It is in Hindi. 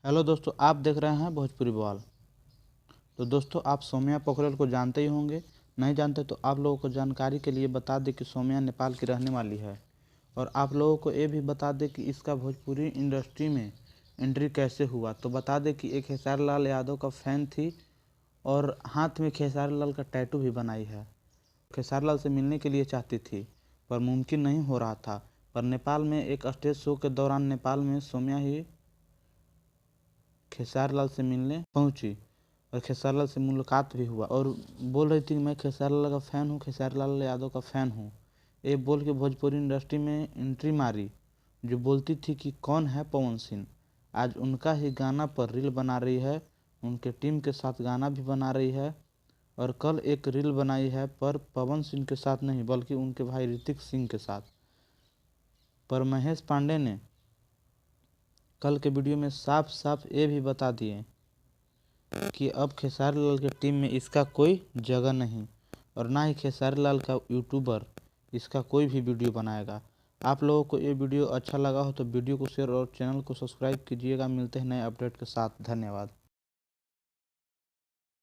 हेलो दोस्तों, आप देख रहे हैं भोजपुरी बवाल। तो दोस्तों, आप सौम्या पोखरेल को जानते ही होंगे। नहीं जानते तो आप लोगों को जानकारी के लिए बता दें कि सौम्या नेपाल की रहने वाली है। और आप लोगों को ये भी बता दें कि इसका भोजपुरी इंडस्ट्री में एंट्री कैसे हुआ। तो बता दें कि एक खेसारी लाल यादव का फ़ैन थी और हाथ में खेसारी लाल का टैटू भी बनाई है। खेसारी लाल से मिलने के लिए चाहती थी पर मुमकिन नहीं हो रहा था। पर नेपाल में एक स्टेज शो के दौरान नेपाल में सौम्या ही खेसारी लाल से मिलने पहुंची और खेसारी लाल से मुलाकात भी हुआ और बोल रही थी कि मैं खेसारी लाल का फ़ैन हूँ, खेसारी लाल यादव का फ़ैन हूँ। ये बोल के भोजपुरी इंडस्ट्री में एंट्री मारी। जो बोलती थी कि कौन है पवन सिंह, आज उनका ही गाना पर रील बना रही है, उनके टीम के साथ गाना भी बना रही है। और कल एक रील बनाई है पर पवन सिंह के साथ नहीं बल्कि उनके भाई ऋतिक सिंह के साथ। पर महेश पांडे ने कल के वीडियो में साफ साफ ये भी बता दिए कि अब खेसारी लाल की टीम में इसका कोई जगह नहीं और ना ही खेसारी लाल का यूट्यूबर इसका कोई भी वीडियो बनाएगा। आप लोगों को ये वीडियो अच्छा लगा हो तो वीडियो को शेयर और चैनल को सब्सक्राइब कीजिएगा। मिलते हैं नए अपडेट के साथ। धन्यवाद।